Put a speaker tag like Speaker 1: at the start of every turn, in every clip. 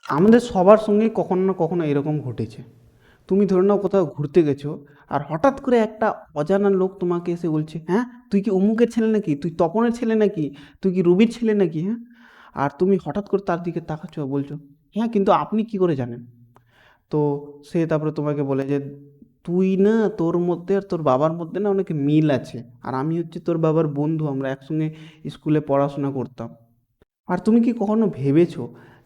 Speaker 1: আমাদের সবার সঙ্গেই কখনো না কখনো এরকম ঘটেছে। তুমি ধরে নাও কোথাও ঘুরতে গেছো, আর হঠাৎ করে একটা অজানা লোক তোমাকে এসে বলছে, হ্যাঁ তুই কি অমুকের ছেলে নাকি, তুই তপনের ছেলে নাকি, তুই কি রবির ছেলে নাকি, হ্যাঁ। আর তুমি হঠাৎ করে তার দিকে তাকাচ্ছ আর বলছো, হ্যাঁ কিন্তু আপনি কি করে জানেন। তো সে তারপরে তোমাকে বলে যে, তুই না, তোর মধ্যে আর তোর বাবার মধ্যে না অনেক মিল আছে, আর আমি হচ্ছে তোর বাবার বন্ধু, আমরা একসঙ্গে স্কুলে পড়াশোনা করতাম। আর তুমি কি কখনো ভেবেছো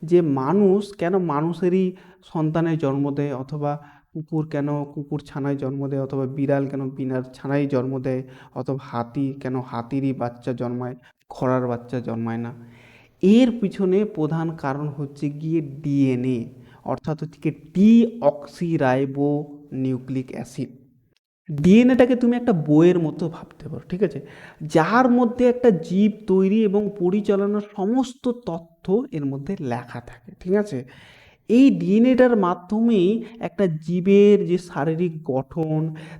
Speaker 1: যে মানুষ কেন মানুষেরই সন্তানের জন্ম দেয়, অথবা কুকুর কেন কুকুর ছানায় জন্ম দেয়, অথবা বিড়াল কেন বিড়াল ছানায় জন্ম দেয়, অথবা হাতি কেন হাতিরই বাচ্চা জন্মায়, ঘোড়ার বাচ্চা জন্মায় না। এর পিছনে প্রধান কারণ হচ্ছে গিয়ে ডিএনএ, অর্থাৎ হচ্ছে কি ডিঅক্সিরাইবো নিউক্লিক অ্যাসিড। ডিএনএটাকে তুমি একটা বইয়ের মতো ভাবতে পারো, ঠিক আছে, যার মধ্যে একটা জীব তৈরি এবং পরিচালনার সমস্ত তথ্য এর মধ্যে লেখা থাকে, ঠিক আছে। এই ডিএনএটার মাধ্যমেই একটা জীবের যে শারীরিক গঠন,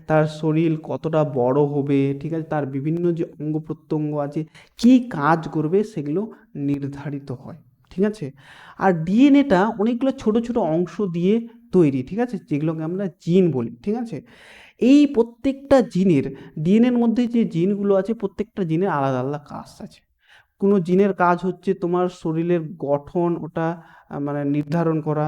Speaker 1: তার শরীর কতটা বড় হবে, ঠিক আছে, তার বিভিন্ন যে অঙ্গ প্রত্যঙ্গ আছে, কী কাজ করবে সেগুলো নির্ধারিত হয়, ঠিক আছে। আর ডিএনএটা অনেকগুলো ছোট ছোট অংশ দিয়ে তৈরি, ঠিক আছে, যেগুলোকে আমরা জিন বলি, ঠিক আছে। এই প্রত্যেকটা জিনের, ডিএনএর মধ্যে যে জিনগুলো আছে প্রত্যেকটা জিনের আলাদা আলাদা কাজ আছে। কোনো জিনের কাজ হচ্ছে তোমার শরীরের গঠন ওটা মানে নির্ধারণ করা,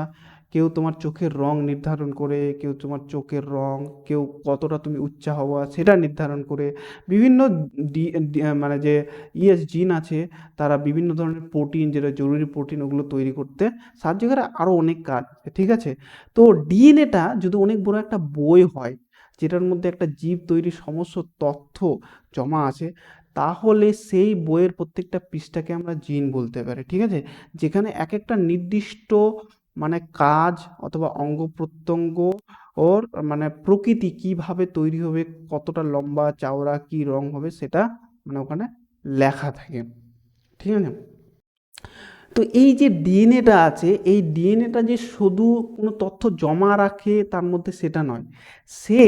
Speaker 1: কেউ তোমার চোখের রং নির্ধারণ করে, কেউ তোমার চোখের রং, কেউ কতটা তুমি উচ্চ হওয়া সেটা নির্ধারণ করে, বিভিন্ন মানে যে জিন আছে, তারা বিভিন্ন ধরনের প্রোটিন, যেটা জরুরি প্রোটিন, ওগুলো তৈরি করতে সাহায্য করে, আরও অনেক কাজ, ঠিক আছে। তো ডিএনএটা যদি অনেক বড় একটা বই হয়, যেটার মধ্যে একটা জীব তৈরির সমস্ত তথ্য জমা আছে, তাহলে সেই বইয়ের প্রত্যেকটা পৃষ্ঠাকে আমরা জিন বলতে পারি, ঠিক আছে। যেখানে এক একটা নির্দিষ্ট মানে কাজ অথবা অঙ্গ প্রত্যঙ্গ ওর মানে প্রকৃতি কিভাবে তৈরি হবে, কতটা লম্বা চওড়া কি রং হবে, সেটা মানে ওখানে লেখা থাকে, ঠিক আছে। তো এই যে ডিএনএটা আছে, এই ডিএনএটা যে শুধু কোনো তথ্য জমা রাখে তার মধ্যে সেটা নয়, সে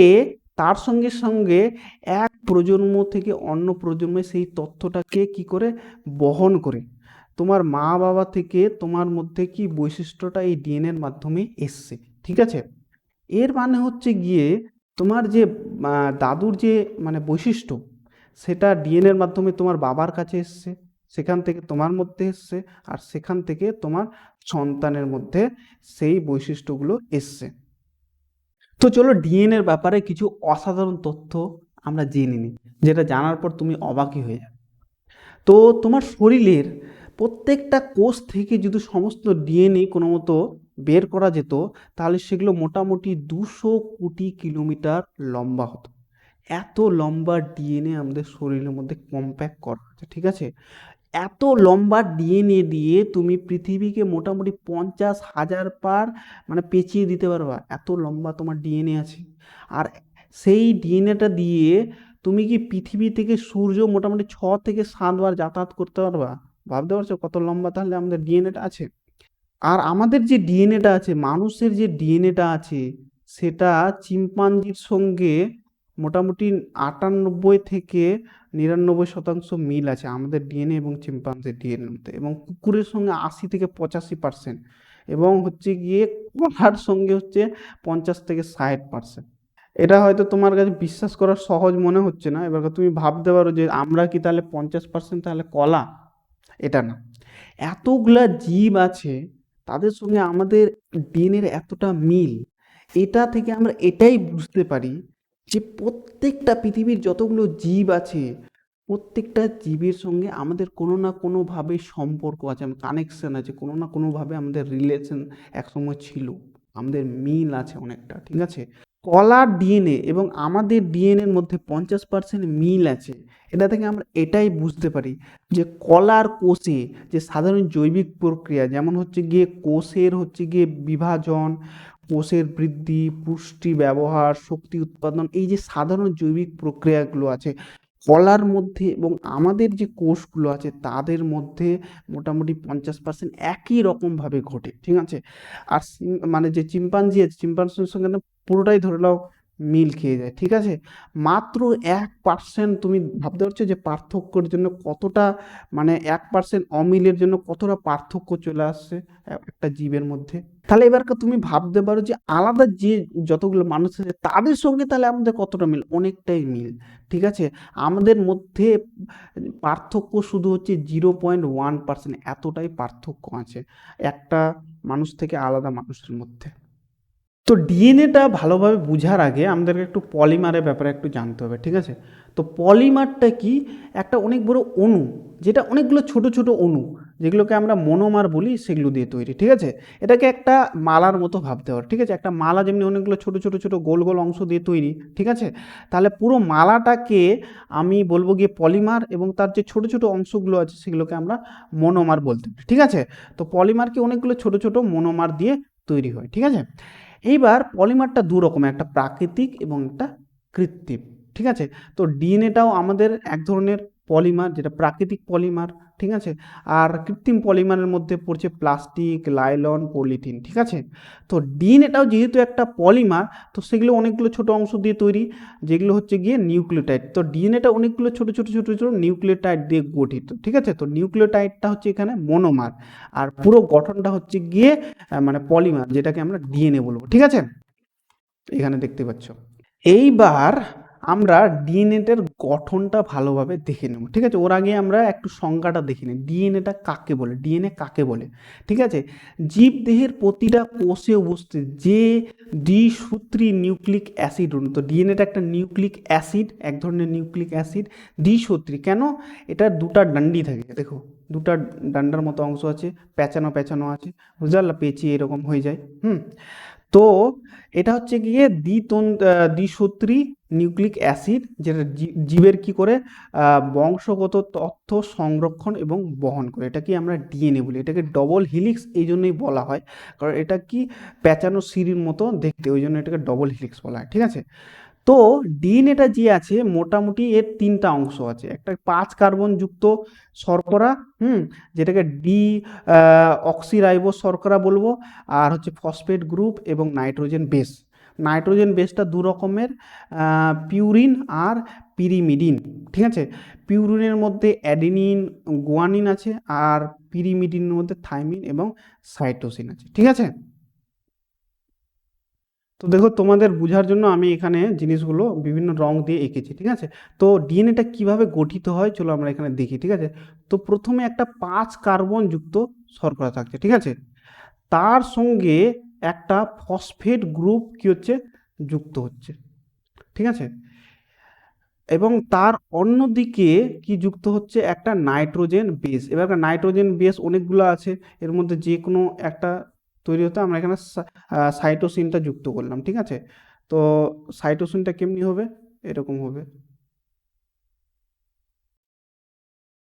Speaker 1: তার সঙ্গে সঙ্গে এক প্রজন্ম থেকে অন্য প্রজন্মে সেই তথ্যটাকে কি করে বহন করে। তোমার মা বাবা থেকে তোমার মধ্যে কি বৈশিষ্ট্যটা এই ডিএনএর মাধ্যমে এসছে, ঠিক আছে। এর মানে হচ্ছে গিয়ে তোমার যে দাদুর যে মানে বৈশিষ্ট্য, সেটা ডিএনএর মাধ্যমে তোমার বাবার কাছে এসছে, সেখান থেকে তোমার মধ্যে এসছে, আর সেখান থেকে তোমার সন্তানের মধ্যে সেই বৈশিষ্ট্যগুলো এসছে। তো চলো ডিএনএর ব্যাপারে কিছু অসাধারণ তথ্য আমরা জেনে নিই, যেটা জানার পর তুমি অবাকই হয়ে যাবে। তো তোমার শরীরের প্রত্যেকটা কোষ থেকে যদি সমস্ত ডিএনএ কোনো মতো বের করা যেত, তাহলে সেগুলো মোটামুটি 200 কোটি কিলোমিটার লম্বা হতো। এত লম্বা ডিএনএ আমাদের শরীরের মধ্যে কম্প্যাক্ট করা আছে, ঠিক আছে। এত লম্বা ডিএনএ দিয়ে তুমি পৃথিবীকে মোটামুটি 50,000 পার মানে পেঁচিয়ে দিতে পারবা, এত লম্বা তোমার ডিএনএ আছে। আর সেই ডিএনএটা দিয়ে তুমি কি পৃথিবী থেকে সূর্য মোটামুটি 6 থেকে 7 বার যাতায়াত করতে পারবা। ভাবতে পারছো কত লম্বা তাহলে আমাদের ডিএনএটা আছে। আর আমাদের যে ডিএনএটা আছে, মানুষের যে ডিএনএটা আছে, সেটা চিম্পাঞ্জির সঙ্গে মোটামুটি 98 থেকে 99% মিল আছে আমাদের ডিএনএ এবং চিম্পাঞ্জির ডিএনএর মধ্যে, এবং কুকুরের সঙ্গে 80 থেকে 85%, এবং হচ্ছে গিয়ে কলার সঙ্গে হচ্ছে 50 থেকে 60%। এটা হয়তো তোমার কাছে বিশ্বাস করা সহজ মনে হচ্ছে না, এবার তুমি ভাবতে পারো যে আমরা কি তাহলে 50% তাহলে কলা। এটা না, এতগুলা জীব আছে, তাদের সঙ্গে আমাদের ডিএনএর এতটা মিল, এটা থেকে আমরা এটাই বুঝতে পারি যে প্রত্যেকটা পৃথিবীর যতগুলো জীব আছে, প্রত্যেকটা জীবের সঙ্গে আমাদের কোনো না কোনোভাবে সম্পর্ক আছে, কানেকশন আছে, কোনো না কোনোভাবে আমাদের রিলেশন একসময় ছিল, আমাদের মিল আছে অনেকটা, ঠিক আছে। কলার ডিএনএ এবং আমাদের ডিএনএর মধ্যে 50% মিল আছে। এটা থেকে আমরা এটাই বুঝতে পারি যে কলার কোষে যে সাধারণ জৈবিক প্রক্রিয়া, যেমন হচ্ছে গিয়ে কোষের হচ্ছে গিয়ে বিভাজন, কোষের বৃদ্ধি, পুষ্টি ব্যবহার, শক্তি উৎপাদন, এই যে সাধারণ জৈবিক প্রক্রিয়াগুলো আছে কলার মধ্যে এবং আমাদের যে কোষগুলো আছে তাদের মধ্যে মোটামুটি 50% একই রকমভাবে ঘটে, ঠিক আছে। আর মানে যে চিম্পাঞ্জি আছে, চিম্পাঞ্জির সঙ্গে না পুরোটাই ধরে নাও মিল খেয়ে যায়, ঠিক আছে। মাত্র 1%, তুমি ভাবতে পারছো যে পার্থক্যের জন্য কতটা, মানে 1% অমিলের জন্য কতটা পার্থক্য চলে আসছে একটা জীবের মধ্যে। তাহলে এবার তুমি ভাবতে পারো যে আলাদা যে যতগুলো মানুষ আছে তাদের সঙ্গে তাহলে আমাদের কতটা মিল, অনেকটাই মিল, ঠিক আছে। আমাদের মধ্যে পার্থক্য শুধু হচ্ছে 0.1%, এতটাই পার্থক্য আছে একটা মানুষ থেকে আলাদা মানুষের মধ্যে। তো ডিএনএটা ভালোভাবে বোঝার আগে আমাদেরকে একটু পলিমারের ব্যাপারে একটু জানতে হবে, ঠিক আছে। তো পলিমারটা কি, একটা অনেক বড় অণু, যেটা অনেকগুলো ছোট ছোট অণু, যেগুলোকে আমরা মনোমার বলি, সেগুলো দিয়ে তৈরি, ঠিক আছে। এটাকে একটা মালার মতো ভাবতে হবে, ঠিক আছে। একটা মালা যেমনি অনেকগুলো ছোট ছোট ছোট গোল গোল অংশ দিয়ে তৈরি, ঠিক আছে। তাহলে পুরো মালাটাকে আমি বলবো গিয়ে পলিমার, এবং তার যে ছোট ছোট অংশগুলো আছে সেগুলোকে আমরা মনোমার বলতে পারি, ঠিক আছে। তো পলিমারকে অনেকগুলো ছোট ছোট মনোমার দিয়ে তৈরি হয়, ঠিক আছে। এইবার পলিমারটা দু রকমের, একটা প্রাকৃতিক এবং একটা কৃত্রিম, ঠিক আছে। তো ডিএনএটাও আমাদের এক ধরনের পলিমার, যেটা প্রাকৃতিক পলিমার, ঠিক আছে। আর কৃত্রিম পলিমারের মধ্যে পড়ছে প্লাস্টিক, লাইলন, পলিথিন, ঠিক আছে। তো ডিএনএটাও যেহেতু একটা পলিমার, তো সেগুলো অনেকগুলো ছোট অংশ দিয়ে তৈরি, যেগুলো হচ্ছে গিয়ে নিউক্লিওটাইড। তো ডিএনএটা অনেকগুলো ছোট ছোট ছোট ছোট নিউক্লিওটাইড দিয়ে গঠিত, ঠিক আছে। তো নিউক্লিওটাইডটা হচ্ছে এখানে মনোমার, আর পুরো গঠনটা হচ্ছে গিয়ে মানে পলিমার, যেটাকে আমরা ডিএনএ বলবো, ঠিক আছে। এখানে দেখতে পাচ্ছ। এইবার আমরা ডিএনএটার গঠনটা ভালোভাবে দেখে নেব, ঠিক আছে। ওর আগে আমরা একটু সংজ্ঞাটা দেখে নিই, ডিএনএটা কাকে বলে, ডিএনএ কাকে বলে, ঠিক আছে। জীবদেহের প্রতিটা কোষে উপস্থিত যে দ্বিসূত্রী নিউক্লিক অ্যাসিড অণু, তো ডিএনএটা একটা নিউক্লিক অ্যাসিড, এক ধরনের নিউক্লিক অ্যাসিড, দ্বিসূত্রী কেন, এটা দুটা ডান্ডি থাকে, দেখো দুটা ডান্ডার মতো অংশ আছে, পেঁচানো পেঁচানো আছে, বুঝলা, পেঁচিয়ে এরকম হয়ে যায়। তো এটা হচ্ছে গিয়ে দ্বিসূত্রী নিউক্লিক অ্যাসিড, যেটা জীবের কি করে বংশগত তথ্য সংরক্ষণ এবং বহন করে, এটা কি আমরা ডিএনএ বলি। এটাকে ডবল হিলিক্স এই জন্যই বলা হয়, কারণ এটা কি পেঁচানো সিঁড়ির মতো দেখতে, ওই জন্য এটাকে ডবল হিলিক্স বলা হয়, ঠিক আছে। তো ডিএনএটা যে আছে মোটামুটি এর তিনটা অংশ আছে, একটা 5 কার্বন যুক্ত শর্করা, যেটাকে অক্সিরাইবোজ শর্করা বলবো, আর হচ্ছে ফসফেট গ্রুপ এবং নাইট্রোজেন বেস। নাইট্রোজেন বেসটা দু রকমের, পিউরিন আর পিরিমিডিন, ঠিক আছে। পিউরিনের মধ্যে অ্যাডিনিন, গুয়ানিন আছে, আর পিরিমিডিনের মধ্যে থাইমিন এবং সাইটোসিন আছে, ঠিক আছে। তো দেখো তোমাদের বোঝার জন্য আমি এখানে জিনিসগুলো বিভিন্ন রং দিয়ে এঁকেছি, ঠিক আছে। তো ডিএনএটা কিভাবে গঠিত হয় চলো আমরা এখানে দেখি, ঠিক আছে। তো প্রথমে একটা 5 কার্বন যুক্ত শর্করা থাকছে, ঠিক আছে। তার সঙ্গে একটা ফসফেট গ্রুপ কি হচ্ছে, যুক্ত হচ্ছে, ঠিক আছে। এবং তার অন্যদিকে কি যুক্ত হচ্ছে, একটা নাইট্রোজেন বেস। এবার নাইট্রোজেন বেস অনেকগুলো আছে, এর মধ্যে যে কোনো একটা তৈরি হতে আমরা এখানে সাইটোসিনটা যুক্ত করলাম, ঠিক আছে। তো সাইটোসিনটা কেমনি হবে, এরকম হবে,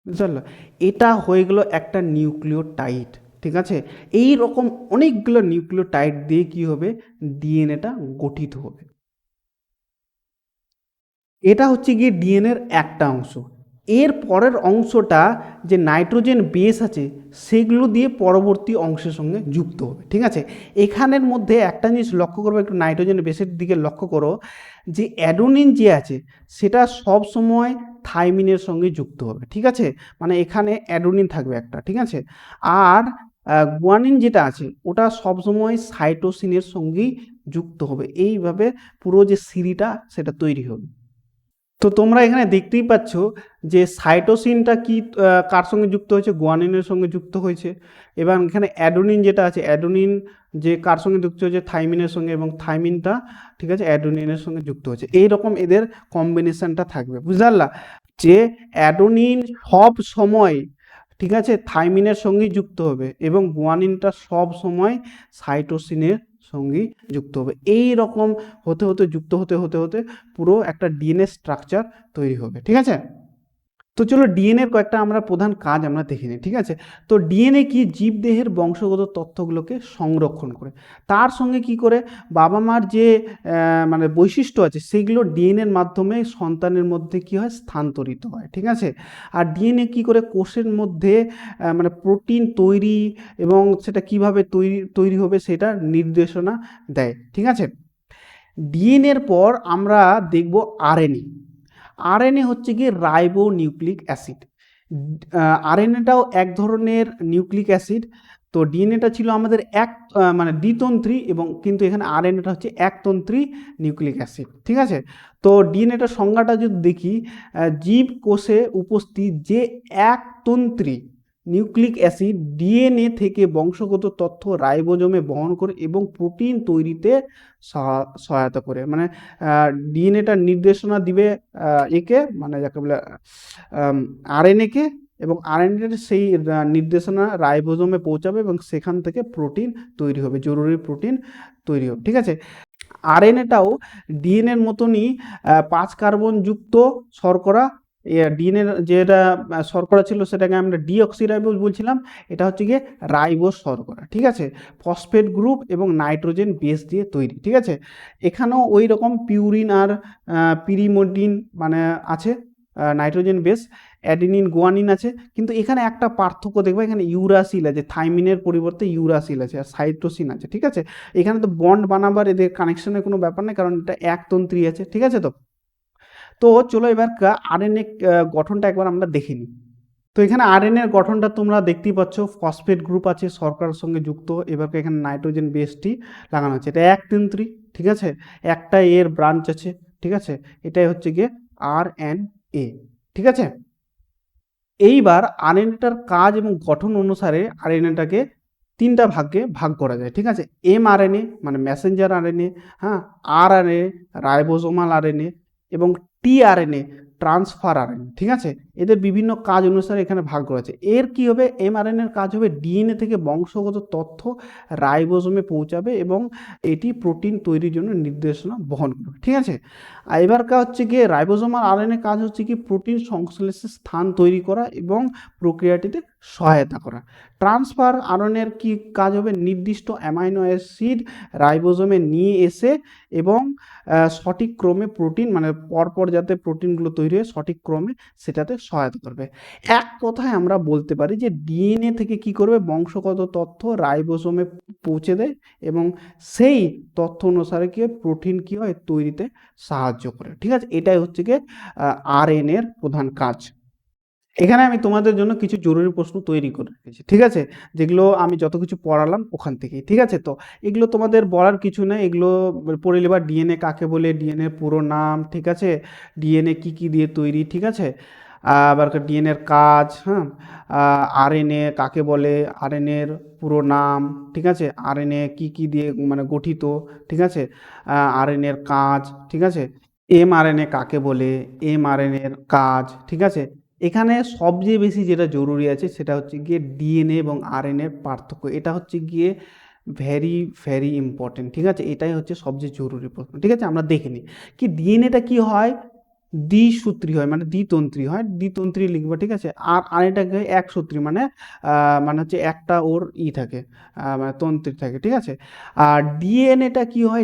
Speaker 1: বুঝতে পারলো। এটা হয়ে গেল একটা নিউক্লিওটাইড, ঠিক আছে। এই রকম অনেকগুলো নিউক্লিওটাইড দিয়ে কি হবে, ডিএনএটা গঠিত হবে। এটা হচ্ছে গিয়ে ডিএনএর একটা অংশ। এর পরের অংশটা যে নাইট্রোজেন বেস আছে সেগুলো দিয়ে পরবর্তী অংশের সঙ্গে যুক্ত হবে, ঠিক আছে। এখানের মধ্যে একটা জিনিস লক্ষ্য করবো, একটু নাইট্রোজেন বেসের দিকে লক্ষ্য করো, যে অ্যাডোনিন যে আছে সেটা সব সময় থাইমিনের সঙ্গে যুক্ত হবে, ঠিক আছে। মানে এখানে অ্যাডোনিন থাকবে একটা, ঠিক আছে। আর গুয়ানিন যেটা আছে ওটা সবসময় সাইটোসিনের সঙ্গেই যুক্ত হবে, এইভাবে পুরো যে সিঁড়িটা সেটা তৈরি হবে। তো তোমরা এখানে দেখতেই পাচ্ছ যে সাইটোসিনটা কি কার সঙ্গে যুক্ত হয়েছে, গুয়ানিনের সঙ্গে যুক্ত হয়েছে। এবং এখানে অ্যাডোনিন যেটা আছে, অ্যাডোনিন যে কার সঙ্গে যুক্ত হয়েছে, থাইমিনের সঙ্গে, এবং থাইমিনটা ঠিক আছে অ্যাডোনিনের সঙ্গে যুক্ত হয়েছে। এইরকম এদের কম্বিনেশনটা থাকবে, বুঝলা, যে অ্যাডোনিন সব সময় ঠিক আছে থাইমিনের সঙ্গেই যুক্ত হবে, এবং গুয়ানিনটা সব সময় সাইটোসিনের সঙ্গেই যুক্ত হবে। এই রকম হতে হতে যুক্ত হতে হতে হতে পুরো একটা ডিএনএ স্ট্রাকচার তৈরি হবে, ঠিক আছে। তো চলো ডিএনএর কয়েকটা আমরা প্রধান কাজ আমরা দেখে নিই, ঠিক আছে। তো ডিএনএ কি, জীবদেহের বংশগত তথ্যগুলোকে সংরক্ষণ করে, তার সঙ্গে কি করে বাবা মার যে মানে বৈশিষ্ট্য আছে সেগুলো ডিএনএর মাধ্যমে সন্তানের মধ্যে কি হয়, স্থানান্তরিত হয়, ঠিক আছে। আর ডিএনএ কি করে কোষের মধ্যে মানে প্রোটিন তৈরি এবং সেটা কিভাবে তৈরি তৈরি হবে সেটা নির্দেশনা দেয়, ঠিক আছে। ডিএনএর পর আমরা দেখব আরএনএ। আরএনএ হচ্ছে গিয়ে রাইবো নিউক্লিক অ্যাসিড। আরএনএটাও এক ধরনের নিউক্লিক অ্যাসিড। তো ডিএনএটা ছিল আমাদের মানে দ্বিতন্ত্রী, এবং কিন্তু এখানে আরএনএটা হচ্ছে একতন্ত্রী নিউক্লিক অ্যাসিড। ঠিক আছে, তো ডিএনএটার সংজ্ঞাটা যদি দেখি, জীব কোষে উপস্থিত যে একতন্ত্রী নিউক্লিক অ্যাসিড ডিএনএ থেকে বংশগত তথ্য রাইবোজোমে বহন করে এবং প্রোটিন তৈরিতে সহায়তা করে। মানে ডিএনএটা নির্দেশনা দিবে একে, মানে যাকে বলে আরএনএকে, এবং আরএনএর সেই নির্দেশনা রাইবোজোমে পৌঁছাবে এবং সেখান থেকে প্রোটিন তৈরি হবে, জরুরি প্রোটিন তৈরি হবে। ঠিক আছে, আরএনএটাও ডিএনএর মতনই 5 কার্বন যুক্ত শর্করা। ডিএনএর যেটা শর্করা ছিল সেটাকে আমরা ডিঅক্সিরাইবোজ বলছিলাম, এটা হচ্ছে গিয়ে রাইবোজ শর্করা। ঠিক আছে, ফসফেট গ্রুপ এবং নাইট্রোজেন বেস দিয়ে তৈরি। ঠিক আছে, এখানেও ওই রকম পিউরিন আর পিরিমোডিন মানে আছে, নাইট্রোজেন বেস, অ্যাডিনিন গুয়ানিন আছে। কিন্তু এখানে একটা পার্থক্য দেখবে, এখানে ইউরাসিল আছে, থাইমিনের পরিবর্তে ইউরাসিল আছে, আর সাইটোসিন আছে। ঠিক আছে, এখানে তো বন্ড বানাবার এদের কানেকশনের কোনো ব্যাপার নেই, কারণ এটা একতন্ত্রী আছে। ঠিক আছে, তো চলো এবার আরএনএ গঠনটা একবার আমরা দেখে নিই। তো এখানে আরএনএর গঠনটা তোমরা দেখতেই পাচ্ছ, ফসফেট গ্রুপ আছে শর্করার সঙ্গে যুক্ত, এবার এখানে নাইট্রোজেন বেসটি লাগানো আছে, এটা একতন্ত্রী। ঠিক আছে, একটা এর ব্রাঞ্চ আছে। ঠিক আছে, এটাই হচ্ছে গিয়ে আরএনএ। ঠিক আছে, এইবার আরএনএটার কাজ এবং গঠন অনুসারে আরএনএটাকে 3টা ভাগে ভাগ করা যায়। ঠিক আছে, এমআরএনএ মানে মেসেঞ্জার আরএনএ, হ্যাঁ, আরআরএনএ রাইবোজোমাল আরএনএ, এবং টিআরএনএ ট্রান্সফার আরএনএ। ঠিক আছে, এদের বিভিন্ন কাজ অনুসারে এখানে ভাগ করা আছে। এর কি হবে, এমআরএনএর কাজ হবে ডিএনএ থেকে বংশগত তথ্য রাইবোজোমে পৌঁছাবে এবং এটি প্রোটিন তৈরির জন্য নির্দেশনা বহন করবে। ঠিক আছে, আর এবার কাজ হচ্ছে গিয়ে রাইবোজোমাল আরএনএ কাজ হচ্ছে কি প্রোটিন সংশ্লেষের স্থান তৈরি করা এবং প্রক্রিয়াটিতে সহায়তা করা। ট্রান্সফার আরএনএর কি কাজ হবে, নির্দিষ্ট অ্যামাইনো অ্যাসিড রাইবোজোমে নিয়ে এসে এবং সঠিক ক্রমে প্রোটিন, মানে পরপর যাতে প্রোটিনগুলো তৈরি হয় সঠিক ক্রমে, সেটাতে সহায়তা করবে। এক কথায় আমরা বলতে পারি যে ডিএনএ থেকে কি করবে, বংশগত তথ্য রাইবোজোমে পৌঁছে দেয় এবং সেই তথ্য অনুসারে কি হয়, প্রোটিন কি হয় তৈরিতে সাহায্য করে। ঠিক আছে, এটাই হচ্ছে গিয়ে আরএনএর প্রধান কাজ। এখানে আমি তোমাদের জন্য কিছু জরুরি প্রশ্ন তৈরি করে রেখেছি। ঠিক আছে, যেগুলো আমি যত কিছু পড়ালাম ওখান থেকেই। ঠিক আছে, তো এগুলো তোমাদের বলার কিছু নেই, এগুলো পড়ে নেবার। ডিএনএ কাকে বলে, ডিএনএ পুরো নাম, ঠিক আছে, ডিএনএ কি কি দিয়ে তৈরি, ঠিক আছে, আবার ডিএনএর কাজ, হ্যাঁ, আরএনএ কাকে বলে, আরএনএর পুরো নাম, ঠিক আছে, আরএনএ কি কি দিয়ে মানে গঠিত, ঠিক আছে, আরএনএর কাজ, ঠিক আছে, এমআরএনএ কাকে বলে, এমআরএনএর কাজ। ঠিক আছে, এখানে সবচেয়ে বেশি যেটা জরুরি আছে সেটা হচ্ছে গিয়ে ডিএনএ এবং আরএনএর পার্থক্য। এটা হচ্ছে গিয়ে ভেরি ভেরি ইম্পর্টেন্ট। ঠিক আছে, এটাই হচ্ছে সবচেয়ে জরুরি প্রশ্ন। ঠিক আছে, আমরা দেখে নিই কি ডিএনএটা কি হয়, দ্বিসূত্রী হয়, মানে দ্বিতন্ত্রী হয়, দ্বিতন্ত্রী লিখবো। ঠিক আছে, আর আরেকটাকে একসূত্রী, মানে মানে হচ্ছে একটা ওর থাকে, মানে তন্ত্রী থাকে। ঠিক আছে, আর ডিএনএটা কি হয়,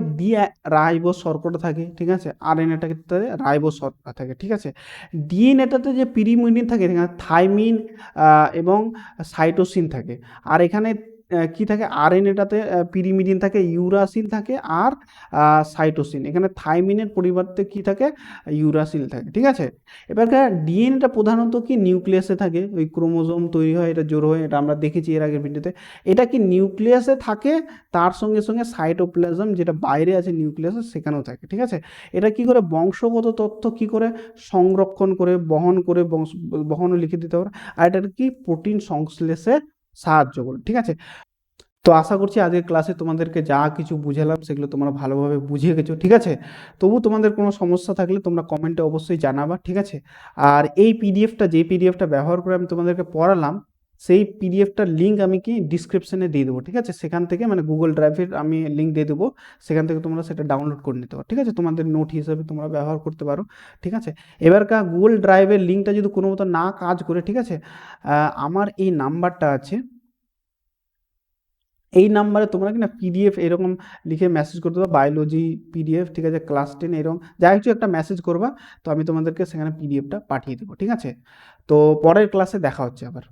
Speaker 1: রাইবোজ শর্করা থাকে। ঠিক আছে, আরএনএটাকে রাইবোজ শর্করা থাকে। ঠিক আছে, ডিএনএটাতে যে পিরিমিডিন থাকে, এখানে থাইমিন এবং সাইটোসিন থাকে। আর এখানে কি থাকে, আরএনএটাতে পিরিমিডিন থাকে, ইউরাসিল থাকে, আর সাইটোসিন। এখানে থাইমিনের পরিবর্তে কি থাকে, ইউরাসিল থাকে। ঠিক আছে, এবার ডিএনএটা প্রধানত কি নিউক্লিয়াসে থাকে, ওই ক্রোমোজোম তৈরি হয়, এটা জোড় হয়, এটা আমরা দেখেছি এর আগের ভিডিওতে। এটা কি নিউক্লিয়াসে থাকে, তার সঙ্গে সঙ্গে সাইটোপ্লাজম যেটা বাইরে আছে নিউক্লিয়াসে সেখানেও থাকে। ঠিক আছে, এটা কি করে বংশগত তথ্য কি করে সংরক্ষণ করে, বহনও লিখে দিতে পারে, আর এটা কি প্রোটিন সংশ্লেষে সাহায্য করে। ঠিক আছে, তো আশা করছি আজকের ক্লাসে তোমাদেরকে যা কিছু বুঝালাম সেগুলো তোমরা ভালোভাবে বুঝে গেছো। ঠিক আছে, তবু তোমাদের কোনো সমস্যা থাকলে তোমরা কমেন্টে অবশ্যই জানাবা। ঠিক আছে, আর এই পিডিএফটা ব্যবহার করে আমি তোমাদেরকে পড়ালাম, সেই পিডিএফটার লিঙ্ক আমি কি ডিসক্রিপশনে দিয়ে দেবো। ঠিক আছে, সেখান থেকে মানে গুগল ড্রাইভের আমি লিঙ্ক দিয়ে দেবো, সেখান থেকে তোমরা সেটা ডাউনলোড করে নিতে পারো। ঠিক আছে, তোমাদের নোট হিসেবে তোমরা ব্যবহার করতে পারো। ঠিক আছে, এবারকার গুগল ড্রাইভের লিঙ্কটা যদি কোনো মতো না কাজ করে, ঠিক আছে, আমার এই নাম্বারটা আছে, এই নাম্বারে তোমরা কিনা পিডিএফ এরকম লিখে মেসেজ করতে পারো, বায়োলজি পিডিএফ, ঠিক আছে, ক্লাস 10 এরকম যাই কিছু একটা মেসেজ করবা, তো আমি তোমাদেরকে সেখানে পিডিএফটা পাঠিয়ে দেবো। ঠিক আছে, তো পরের ক্লাসে দেখা হচ্ছে আবার।